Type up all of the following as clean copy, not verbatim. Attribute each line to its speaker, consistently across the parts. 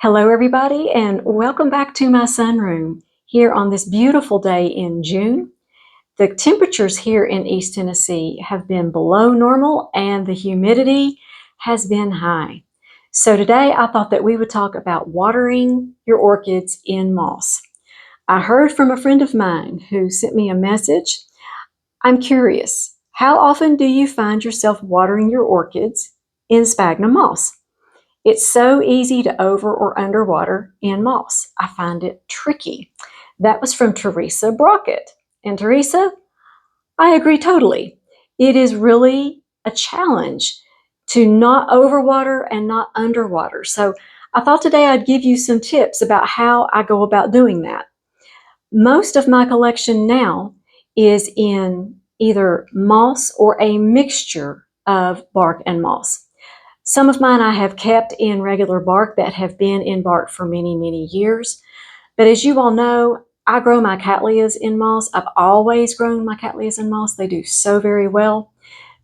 Speaker 1: Hello everybody and welcome back to my sunroom here on this beautiful day in June. The temperatures here in East Tennessee have been below normal and the humidity has been high. So today I thought that we would talk about watering your orchids in moss. I heard from a friend of mine who sent me a message. I'm curious, how often do you find yourself watering your orchids in sphagnum moss? It's so easy to over or underwater in moss. I find it tricky. That was from Teresa Brockett. And Teresa, I agree totally. It is really a challenge to not overwater and not underwater. So I thought today I'd give you some tips about how I go about doing that. Most of my collection now is in either moss or a mixture of bark and moss. Some of mine I have kept in regular bark that have been in bark for many, many years. But as you all know, I grow my Cattleyas in moss. I've always grown my Cattleyas in moss. They do so very well.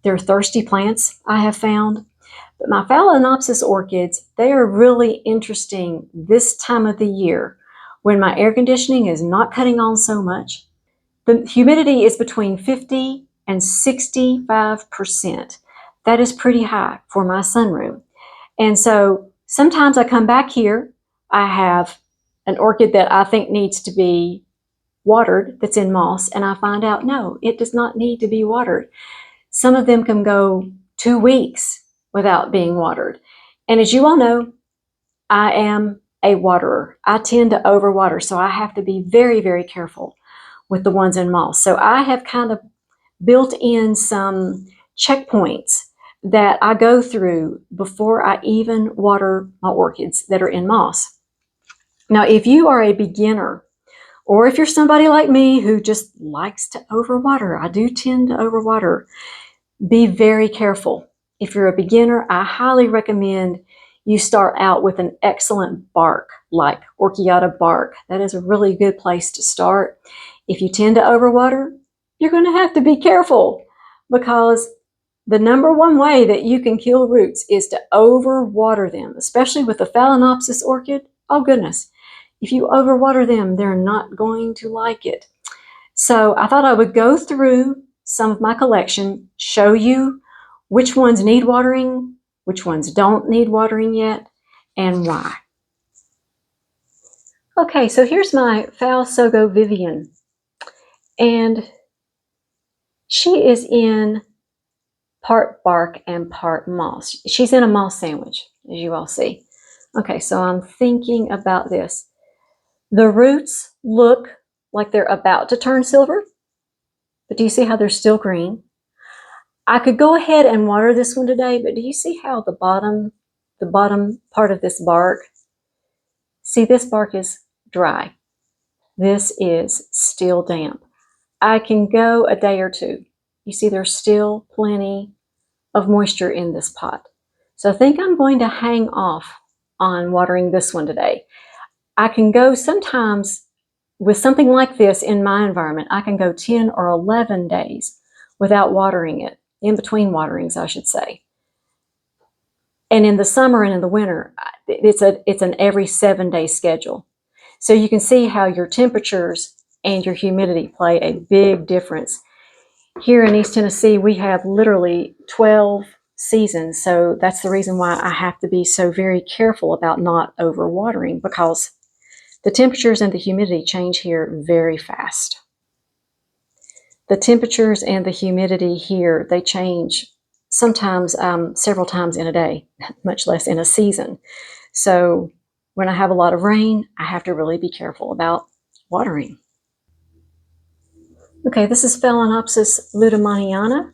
Speaker 1: They're thirsty plants, I have found. But my Phalaenopsis orchids, they are really interesting this time of the year when my air conditioning is not cutting on so much. The humidity is between 50 and 65%. That is pretty high for my sunroom. And so sometimes I come back here, I have an orchid that I think needs to be watered that's in moss, and I find out, no, it does not need to be watered. Some of them can go 2 weeks without being watered. And as you all know, I am a waterer. I tend to overwater, so I have to be very, very careful with the ones in moss. So I have kind of built in some checkpoints that I go through before I even water my orchids that are in moss. Now, if you are a beginner, or if you're somebody like me who just likes to overwater, I do tend to overwater, be very careful. If you're a beginner, I highly recommend you start out with an excellent bark, like Orchiata bark. That is a really good place to start. If you tend to overwater, you're going to have to be careful, because the number one way that you can kill roots is to overwater them, especially with the Phalaenopsis orchid. Oh goodness, if you overwater them, they're not going to like it. So I thought I would go through some of my collection, show you which ones need watering, which ones don't need watering yet, and why. Okay, so here's my Phalsogo Vivian, and she is in part bark and part moss. She's in a moss sandwich, as you all see. Okay, so I'm thinking about this. The roots look like they're about to turn silver, but do you see how they're still green? I could go ahead and water this one today, but do you see how the bottom part of this bark, see, this bark is dry. This is still damp. I can go a day or two. You see there's still plenty of moisture in this pot. So I think I'm going to hang off on watering this one today. I can go sometimes with something like this in my environment, I can go 10 or 11 days without watering it, in between waterings, I should say. And in the summer and in the winter, it's an every 7-day schedule. So you can see how your temperatures and your humidity play a big difference. Here in East Tennessee, we have literally 12 seasons. So that's the reason why I have to be so very careful about not overwatering, because the temperatures and the humidity change here very fast. The temperatures and the humidity here, they change sometimes several times in a day, much less in a season. So when I have a lot of rain, I have to really be careful about watering. Okay, this is Phalaenopsis lutemanniana,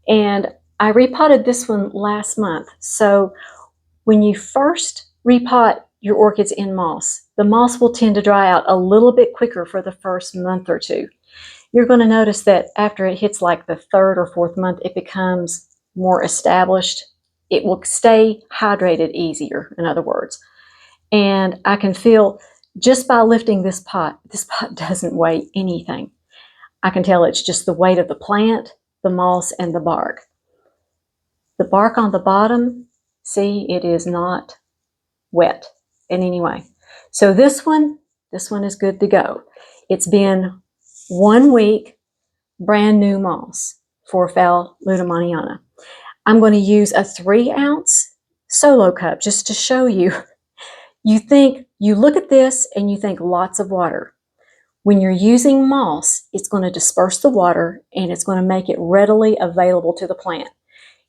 Speaker 1: and I repotted this one last month. So when you first repot your orchids in moss, the moss will tend to dry out a little bit quicker for the first month or two. You're going to notice that after it hits like the 3rd or 4th month, it becomes more established. It will stay hydrated easier, in other words. And I can feel, just by lifting this pot doesn't weigh anything. I can tell it's just the weight of the plant, the moss, and the bark. The bark on the bottom, see, it is not wet. And anyway, so this one is good to go. It's been 1 week, brand new moss for Phal lueddemanniana. I'm going to use a 3-ounce solo cup just to show you. You look at this and you think lots of water. When you're using moss, it's going to disperse the water and it's going to make it readily available to the plant.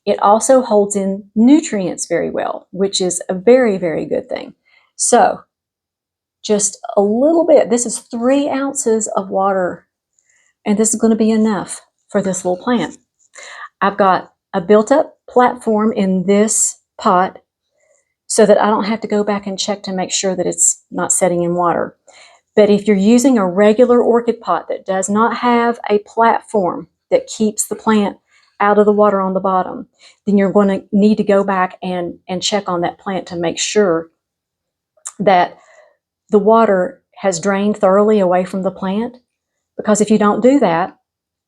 Speaker 1: It also holds in nutrients very well, which is a very, very good thing. So just a little bit. This is 3 ounces of water, and this is going to be enough for this little plant. I've got a built-up platform in this pot so that I don't have to go back and check to make sure that it's not setting in water. But if you're using a regular orchid pot that does not have a platform that keeps the plant out of the water on the bottom, then you're going to need to go back and check on that plant to make sure that the water has drained thoroughly away from the plant. Because if you don't do that,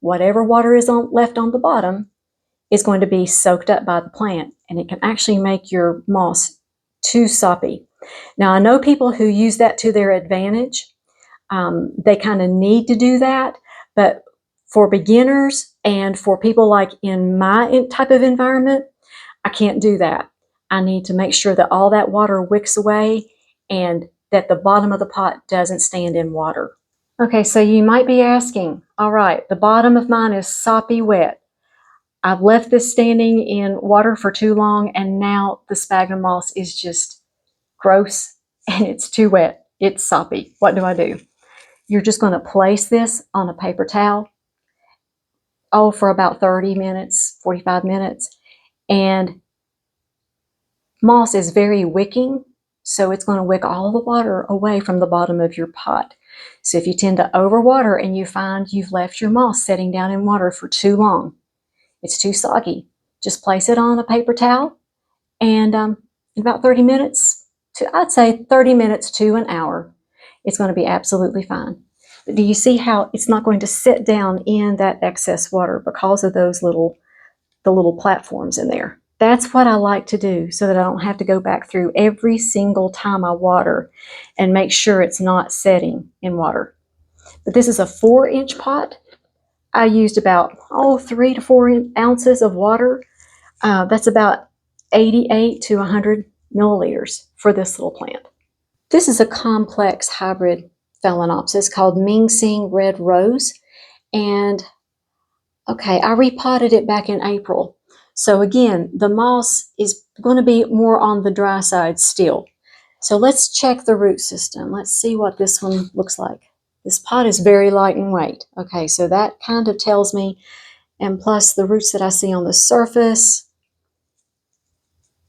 Speaker 1: whatever water is left on the bottom is going to be soaked up by the plant, and it can actually make your moss too soppy. Now, I know people who use that to their advantage. They kind of need to do that, but for beginners and for people like in my type of environment, I can't do that. I need to make sure that all that water wicks away and that the bottom of the pot doesn't stand in water. Okay, so you might be asking, all right, the bottom of mine is soppy wet. I've left this standing in water for too long, and now the sphagnum moss is just gross and it's too wet. It's soppy. What do I do? You're just going to place this on a paper towel, for about 30 minutes, 45 minutes. And moss is very wicking, so it's going to wick all the water away from the bottom of your pot. So if you tend to overwater and you find you've left your moss sitting down in water for too long, it's too soggy, just place it on a paper towel, and in about 30 minutes, I'd say 30 minutes to an hour, it's going to be absolutely fine. But do you see how it's not going to sit down in that excess water because of the little platforms in there? That's what I like to do so that I don't have to go back through every single time I water and make sure it's not setting in water. But this is a 4-inch pot. I used about 3 to 4 ounces of water. That's about 88 to 100 milliliters for this little plant. This is a complex hybrid Phalaenopsis called Ming Sing Red Rose. And okay, I repotted it back in April. So again, the moss is going to be more on the dry side still. So let's check the root system. Let's see what this one looks like. This pot is very light in weight. Okay, so that kind of tells me, and plus the roots that I see on the surface,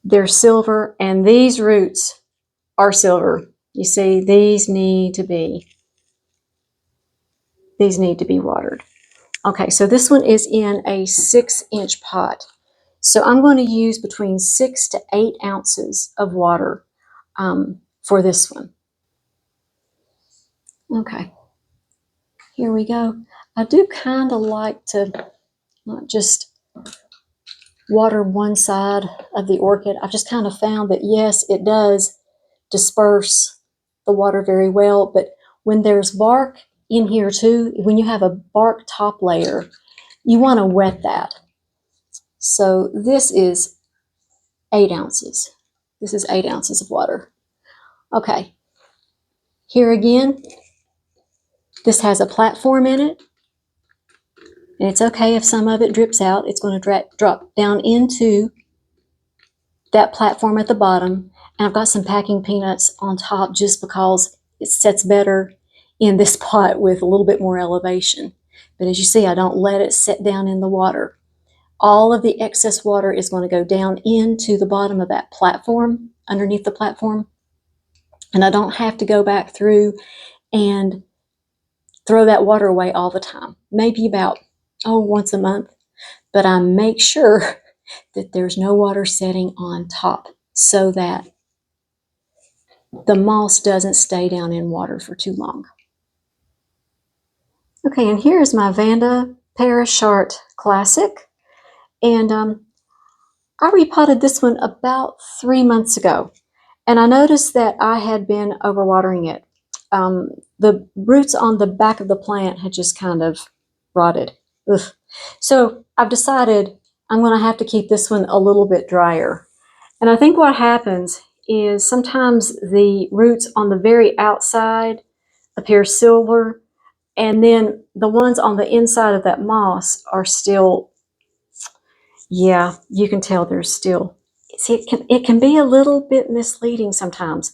Speaker 1: they're silver, and these roots are silver. You see, these need to be watered. Okay, so this one is in a 6-inch pot. So I'm going to use between 6 to 8 ounces of water for this one. Okay, here we go. I do kind of like to not just water one side of the orchid. I've just kind of found that, yes, it does disperse the water very well, but when there's bark in here too, when you have a bark top layer, you want to wet that. So this is 8 ounces. This is 8 ounces of water. Okay, here again, this has a platform in it, and it's okay if some of it drips out. It's going to drop down into that platform at the bottom, and I've got some packing peanuts on top just because it sets better in this pot with a little bit more elevation. But as you see, I don't let it sit down in the water. All of the excess water is going to go down into the bottom of that platform, underneath the platform, and I don't have to go back through and throw that water away all the time. Maybe about, once a month, but I make sure that there's no water setting on top so that the moss doesn't stay down in water for too long. Okay, and here is my Vanda Parachart Classic, and I repotted this one about 3 months ago, And I noticed that I had been overwatering it. The roots on the back of the plant had just kind of rotted. Ugh. So I've decided I'm going to have to keep this one a little bit drier. And I think what happens is sometimes the roots on the very outside appear silver, and then the ones on the inside of that moss are still, yeah, you can tell there's still, see, it can be a little bit misleading sometimes.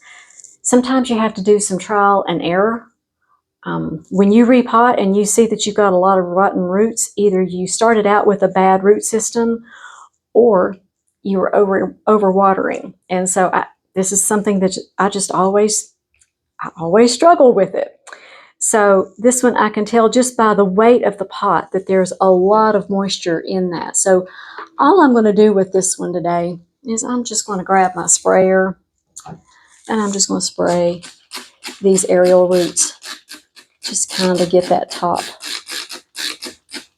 Speaker 1: Sometimes you have to do some trial and error. When you repot and you see that you've got a lot of rotten roots, either you started out with a bad root system or you were overwatering. And so this is something that I always struggle with it. So this one I can tell just by the weight of the pot that there's a lot of moisture in that. So all I'm going to do with this one today is I'm just going to grab my sprayer and I'm just going to spray these aerial roots. Just kind of get that top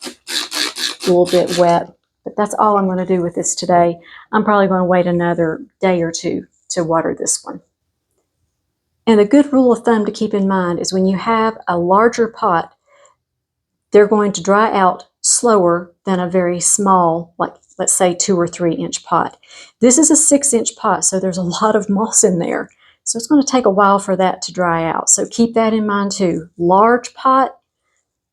Speaker 1: a little bit wet. But that's all I'm going to do with this today. I'm probably going to wait another day or two to water this one. And a good rule of thumb to keep in mind is when you have a larger pot, they're going to dry out slower than a very small, like let's say 2 or 3 inch pot. This is a 6-inch pot, so there's a lot of moss in there. So it's going to take a while for that to dry out. So keep that in mind too. Large pot,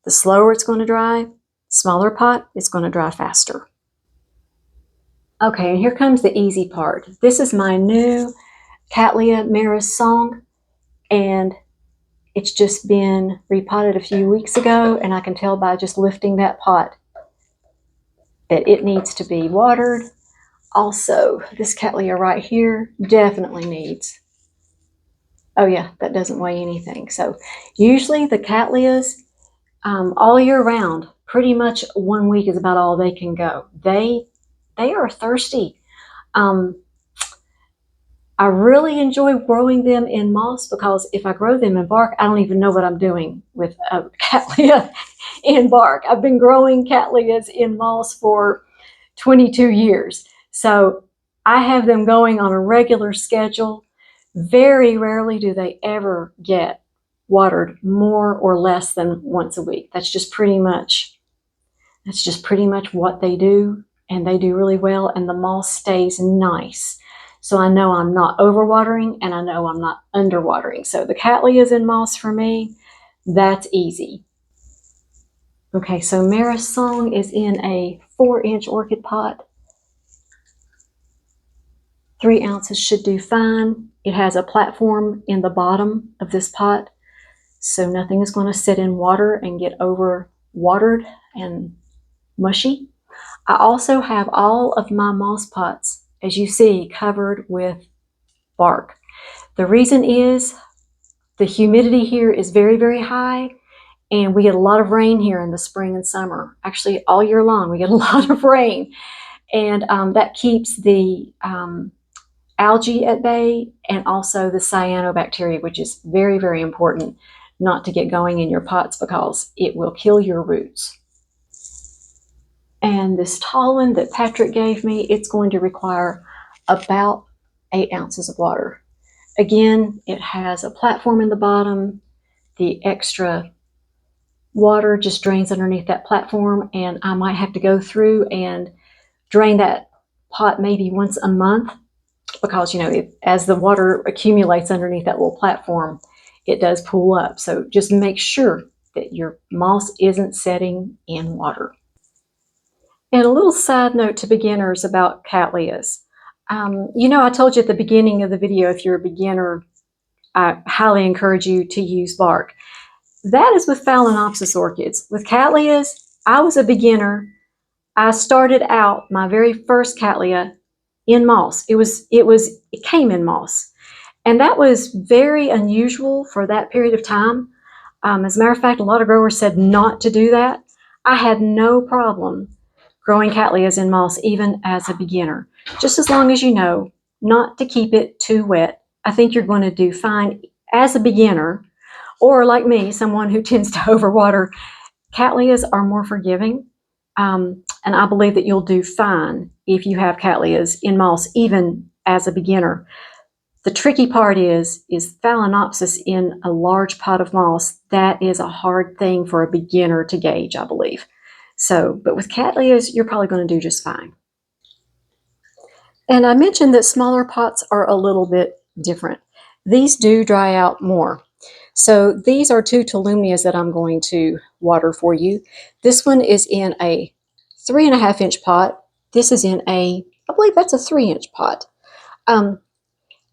Speaker 1: the slower it's going to dry. Smaller pot, it's going to dry faster. Okay, and here comes the easy part. This is my new Cattleya Maris Song, and it's just been repotted a few weeks ago, and I can tell by just lifting that pot that it needs to be watered. Also, this Cattleya right here definitely needs, oh yeah, that doesn't weigh anything. So usually the Cattleyas, all year round, pretty much 1 week is about all they can go. They are thirsty. I really enjoy growing them in moss because if I grow them in bark, I don't even know what I'm doing with Cattleya in bark. I've been growing Cattleyas in moss for 22 years. So I have them going on a regular schedule. Very rarely do they ever get watered more or less than once a week. That's just pretty much what they do, and they do really well, and the moss stays nice. So I know I'm not overwatering and I know I'm not underwatering. So the Cattleyas in moss for me, that's easy. Okay, so Maris Song is in a 4-inch orchid pot. 3 ounces should do fine. It has a platform in the bottom of this pot, so nothing is going to sit in water and get overwatered and mushy. I also have all of my moss pots, as you see, covered with bark. The reason is the humidity here is very, very high, and we get a lot of rain here in the spring and summer. Actually, all year long, we get a lot of rain, and that keeps the algae at bay and also the cyanobacteria, which is very, very important not to get going in your pots because it will kill your roots. And this tall one that Patrick gave me, it's going to require about 8 ounces of water. Again, it has a platform in the bottom. The extra water just drains underneath that platform, and I might have to go through and drain that pot maybe once a month because, you know, as the water accumulates underneath that little platform, it does pool up. So just make sure that your moss isn't setting in water. And a little side note to beginners about Cattleyas. You know, I told you at the beginning of the video, if you're a beginner, I highly encourage you to use bark. That is with Phalaenopsis orchids. With Cattleyas, I was a beginner. I started out my very first Cattleya in moss. It came in moss. And that was very unusual for that period of time. As a matter of fact, a lot of growers said not to do that. I had no problem growing Cattleyas in moss even as a beginner. Just as long as you know not to keep it too wet, I think you're going to do fine as a beginner, or like me, someone who tends to overwater. Cattleyas are more forgiving, and I believe that you'll do fine if you have Cattleyas in moss even as a beginner. The tricky part is Phalaenopsis in a large pot of moss. That is a hard thing for a beginner to gauge, I believe. So, but with Cattleyas, you're probably going to do just fine. And I mentioned that smaller pots are a little bit different. These do dry out more. So these are 2 Tumnias that I'm going to water for you. This one is in a 3.5-inch pot. This is in I believe that's a 3-inch pot.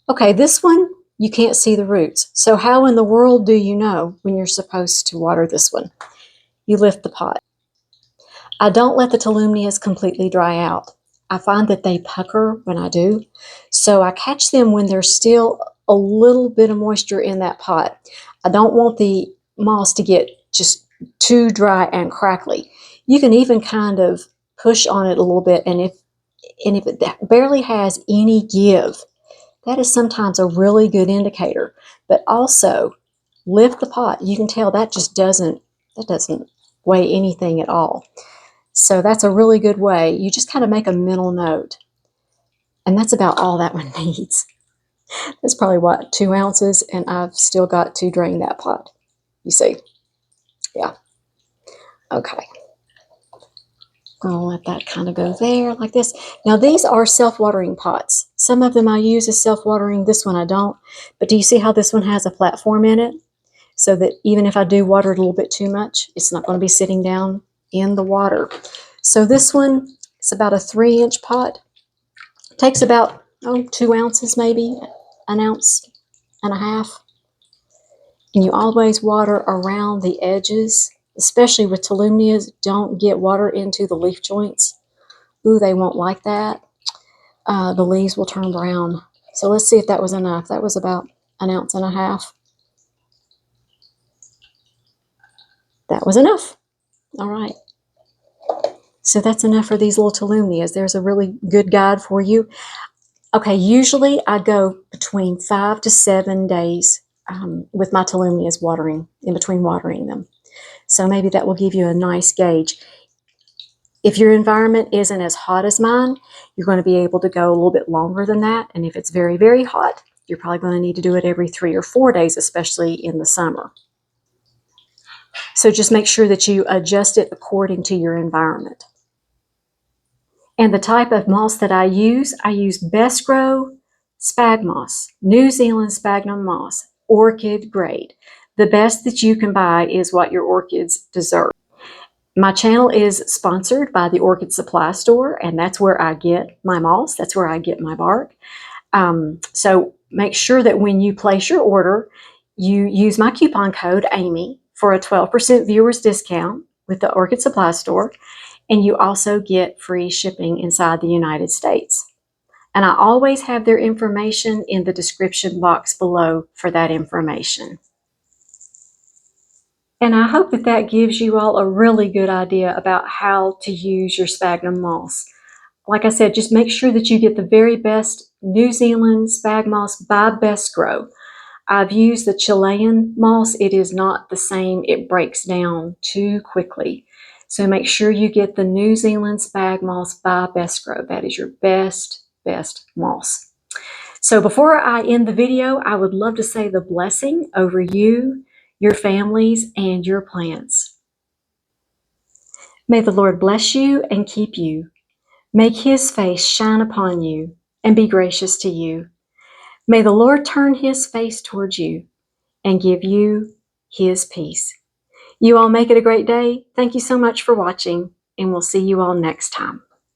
Speaker 1: Okay, this one, you can't see the roots. So how in the world do you know when you're supposed to water this one? You lift the pot. I don't let the Tumnias completely dry out. I find that they pucker when I do. So I catch them when there's still a little bit of moisture in that pot. I don't want the moss to get just too dry and crackly. You can even kind of push on it a little bit, and if it barely has any give, that is sometimes a really good indicator. But also, lift the pot. You can tell that doesn't weigh anything at all. So that's a really good way. You just kind of make a mental note. And that's about all that one needs. That's probably, what, 2 ounces, and I've still got to drain that pot. You see? Yeah. Okay. I'm going to let that kind of go there like this. Now, these are self-watering pots. Some of them I use as self-watering. This one I don't. But do you see how this one has a platform in it? So that even if I do water it a little bit too much, it's not going to be sitting down in the water. So this one is about a 3-inch pot. It takes about 2 ounces, maybe 1.5 ounces. And you always water around the edges, especially with Tumnias. Don't get water into the leaf joints. Ooh, they won't like that. The leaves will turn brown. So let's see if that was enough. That was about 1.5 ounces. That was enough. All right. So that's enough for these little Tumnias. There's a really good guide for you. Okay, usually I go between 5 to 7 days with my Tumnias watering, in between watering them. So maybe that will give you a nice gauge. If your environment isn't as hot as mine, you're going to be able to go a little bit longer than that. And if it's very, very hot, you're probably going to need to do it every 3 or 4 days, especially in the summer. So just make sure that you adjust it according to your environment. And the type of moss that I use Best Grow spag moss, New Zealand sphagnum moss, orchid grade. The best that you can buy is what your orchids deserve. My channel is sponsored by the Orchid Supply Store, and that's where I get my moss. That's where I get my bark. So make sure that when you place your order, you use my coupon code AMY for a 12% viewers discount with the Orchid Supply Store. And you also get free shipping inside the United States. And I always have their information in the description box below for that information. And I hope that that gives you all a really good idea about how to use your sphagnum moss. Like I said, just make sure that you get the very best New Zealand spag moss by Best Grow. I've used the Chilean moss. It is not the same. It breaks down too quickly. So make sure you get the New Zealand spag moss by Best Grow. That is your best moss. So before I end the video, I would love to say the blessing over you, your families, and your plants. May the Lord bless you and keep you. Make his face shine upon you and be gracious to you. May the Lord turn his face towards you and give you his peace. You all make it a great day. Thank you so much for watching, and we'll see you all next time.